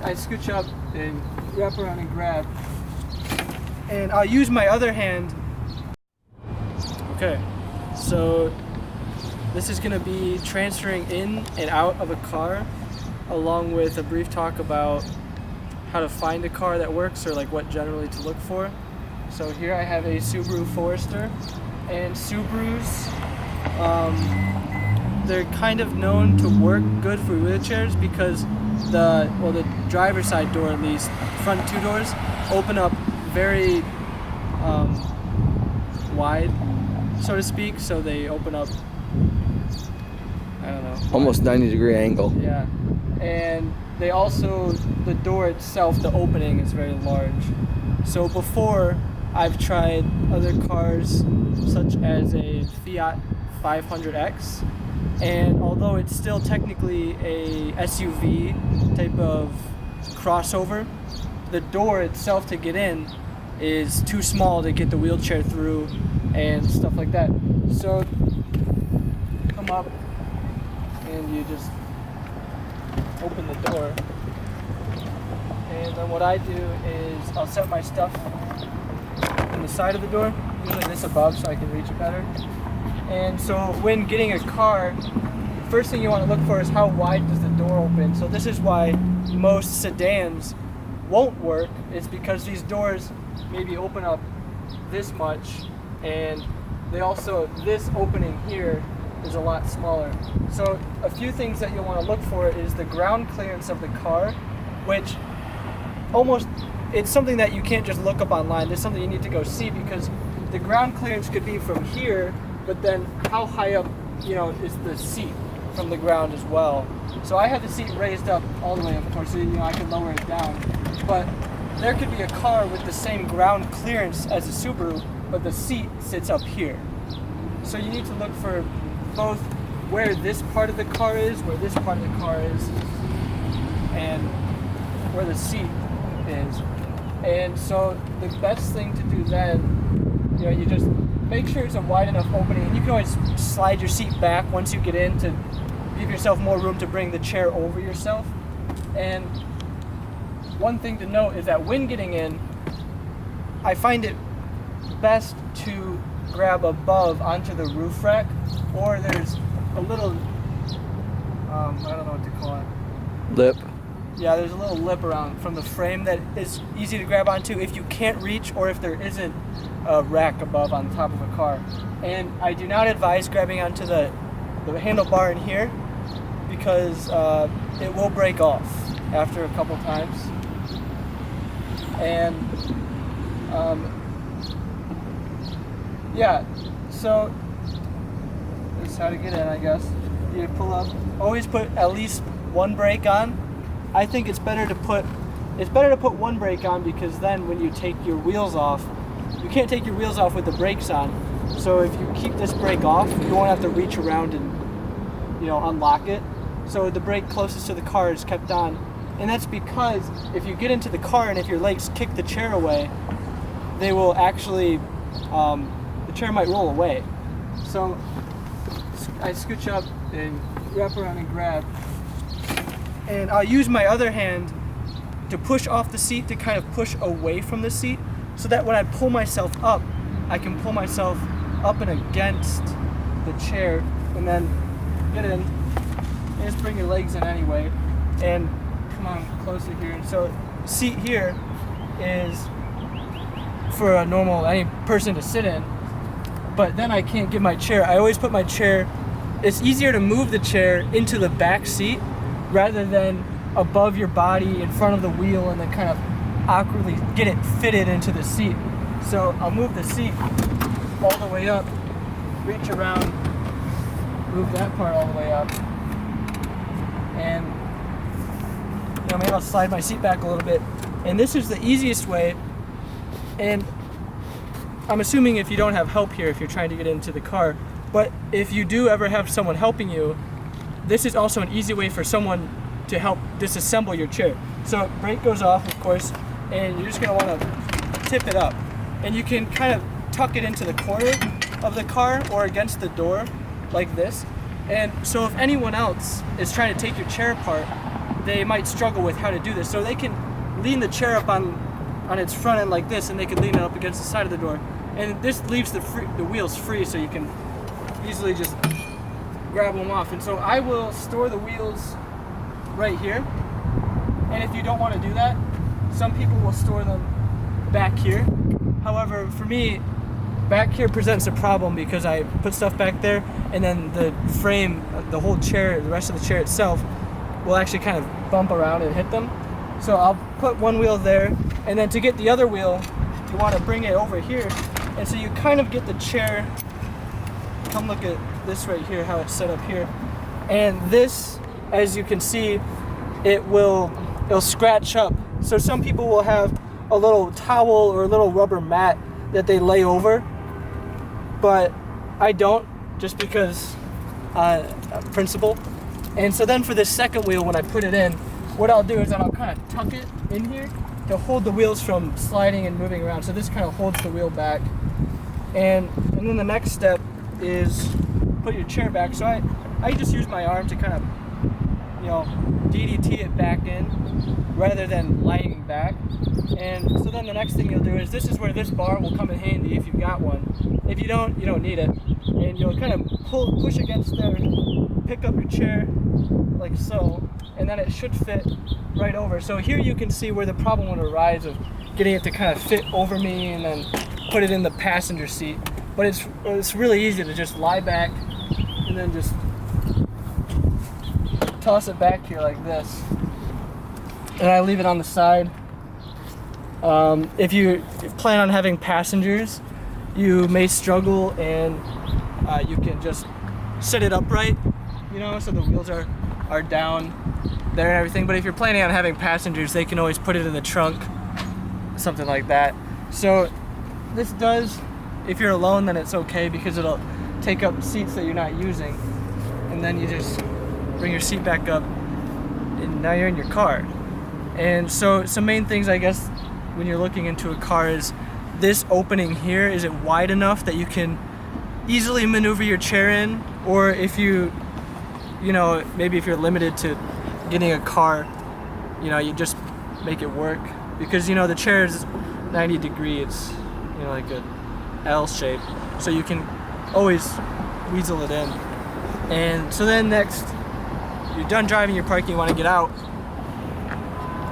I scooch up and wrap around and grab. And I'll use my other hand. Okay, so this is gonna be transferring in and out of a car, along with a brief talk about how to find a car that works, or like what generally to look for. So here I have a Subaru Forester, and Subarus, they're kind of known to work good for wheelchairs because the driver's side door, at least, front two doors, open up very wide, so to speak. So they open up, I don't know, almost 90-degree angle. Yeah, and they also, the door itself, the opening is very large. So before, I've tried other cars such as a Fiat 500X, and although it's still technically a SUV type of crossover, the door itself to get in is too small to get the wheelchair through and stuff like that. So come up and you just open the door, and then what I do is I'll set my stuff on the side of the door, usually this above so I can reach it better. And so when getting a car, first thing you want to look for is how wide does the door open. So this is why most sedans won't work. It's because these doors maybe open up this much, and they also, this opening here is a lot smaller. So a few things that you'll want to look for is the ground clearance of the car, which it's something that you can't just look up online. There's something you need to go see, because the ground clearance could be from here, but then how high up, is the seat from the ground as well. So I have the seat raised up all the way, of course, so I can lower it down. But there could be a car with the same ground clearance as a Subaru, but the seat sits up here. So you need to look for both where this part of the car is, where this part of the car is, and where the seat is. And so the best thing to do then, you just make sure it's a wide enough opening. And you can always slide your seat back once you get in to give yourself more room to bring the chair over yourself. And one thing to note is that when getting in, I find it best to grab above onto the roof rack, or there's a little, I don't know what to call it. Lip. Yeah, there's a little lip around from the frame that is easy to grab onto if you can't reach, or if there isn't a rack above on top of a car. And I do not advise grabbing onto the handlebar in here, because it will break off after a couple times. And yeah, so this is how to get in, I guess. You pull up, always put at least one brake on. I think it's better to put one brake on, because then when you take your wheels off, you can't take your wheels off with the brakes on. So if you keep this brake off, you won't have to reach around and unlock it. So the brake closest to the car is kept on. And that's because if you get into the car and if your legs kick the chair away, they will actually, the chair might roll away. So I scooch up and wrap around and grab. And I'll use my other hand to push off the seat, to kind of push away from the seat, so that when I pull myself up, I can pull myself up and against the chair, and then get in. And just bring your legs in anyway, and come on closer here. And so seat here is for any person to sit in, but then I can't get my chair. I always put my chair, it's easier to move the chair into the back seat rather than above your body in front of the wheel and then kind of awkwardly get it fitted into the seat. So I'll move the seat all the way up, reach around, move that part all the way up, and maybe I'll slide my seat back a little bit. And this is the easiest way, and I'm assuming if you don't have help here, if you're trying to get into the car, but if you do ever have someone helping you, this is also an easy way for someone to help disassemble your chair. So brake goes off, of course, and you're just gonna wanna tip it up. And you can kind of tuck it into the corner of the car or against the door like this. And so if anyone else is trying to take your chair apart, they might struggle with how to do this. So they can lean the chair up on its front end like this, and they can lean it up against the side of the door. And this leaves the wheels free, so you can easily just grab them off. And so I will store the wheels right here. And if you don't want to do that, some people will store them back here. However, for me, back here presents a problem because I put stuff back there, and then the frame, the whole chair, the rest of the chair itself will actually kind of bump around and hit them. So I'll put one wheel there, and then to get the other wheel, you want to bring it over here. And so you kind of get the chair, come look at this right here, how it's set up here. And this, as you can see, it'll scratch up. So some people will have a little towel or a little rubber mat that they lay over, but I don't, just because principle. And so then for this second wheel, when I put it in, what I'll do is that I'll kind of tuck it in here to hold the wheels from sliding and moving around. So this kind of holds the wheel back. And then the next step is put your chair back. So I just use my arm to kind of, DDT it back in rather than lying back. And so then the next thing you'll do is, this is where this bar will come in handy if you've got one. If you don't, you don't need it. And you'll kind of push against there, pick up your chair like so, and then it should fit right over. So here you can see where the problem would arise of getting it to kind of fit over me and then put it in the passenger seat. But it's really easy to just lie back and then just toss it back here like this. And I leave it on the side. If you plan on having passengers, you may struggle, and you can just sit it upright, so the wheels are down there and everything. But if you're planning on having passengers, they can always put it in the trunk, something like that. So this does, if you're alone, then it's okay because it'll take up seats that you're not using, and then you just bring your seat back up, and now you're in your car. And so some main things, I guess, when you're looking into a car is this opening here. Is it wide enough that you can easily maneuver your chair in? Or if maybe if you're limited to getting a car, you just make it work. Because, the chair is 90 degrees, it's, like a L shape. So you can always weasel it in. And so then next, you're done driving, you're parking, you want to get out.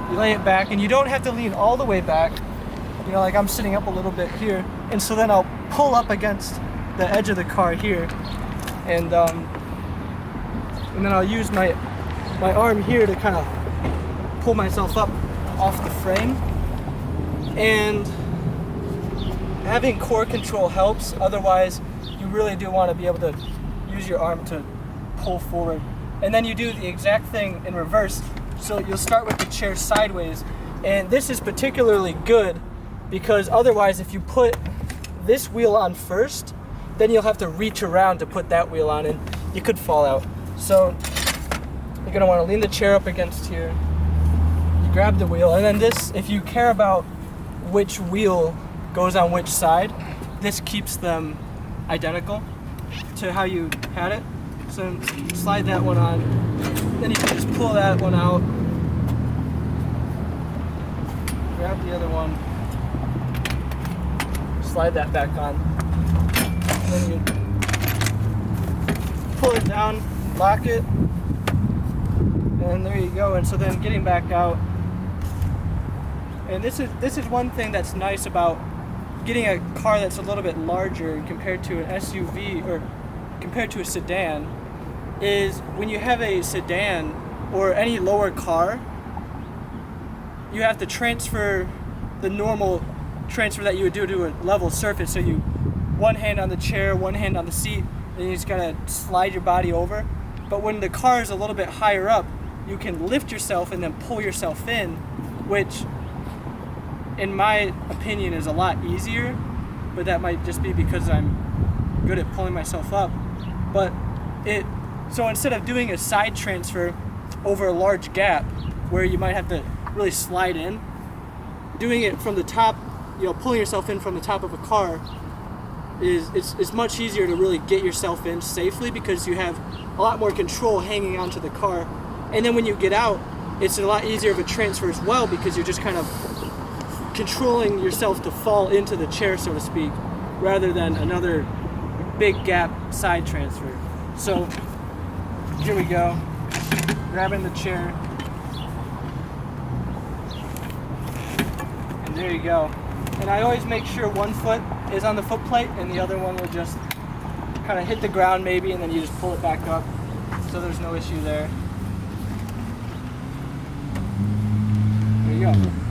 You lay it back, and you don't have to lean all the way back. Like I'm sitting up a little bit here. And so then I'll pull up against the edge of the car here. And then I'll use my arm here to kind of pull myself up off the frame. And having core control helps. Otherwise, you really do want to be able to use your arm to pull forward. And then you do the exact thing in reverse. So you'll start with the chair sideways. And this is particularly good because otherwise, if you put this wheel on first, then you'll have to reach around to put that wheel on, and you could fall out. So you're gonna want to lean the chair up against here. You grab the wheel, and then this, if you care about which wheel goes on which side, this keeps them identical to how you had it. So slide that one on, then you can just pull that one out, grab the other one, slide that back on, and then you pull it down, lock it, and there you go. And so then getting back out, and this is one thing that's nice about getting a car that's a little bit larger compared to an SUV or compared to a sedan, is when you have a sedan or any lower car, you have to transfer the normal transfer that you would do to a level surface. So you, one hand on the chair, one hand on the seat, and you just gotta slide your body over. But when the car is a little bit higher up, you can lift yourself and then pull yourself in, which in my opinion is a lot easier, but that might just be because I'm good at pulling myself up. But so instead of doing a side transfer over a large gap where you might have to really slide in, doing it from the top, pulling yourself in from the top of a car is much easier to really get yourself in safely because you have a lot more control hanging onto the car. And then when you get out, it's a lot easier of a transfer as well because you're just kind of controlling yourself to fall into the chair, so to speak, rather than another big gap side transfer. So here we go, grabbing the chair, and there you go. And I always make sure one foot is on the foot plate and the other one will just kind of hit the ground maybe, and then you just pull it back up, so there's no issue there. There you go.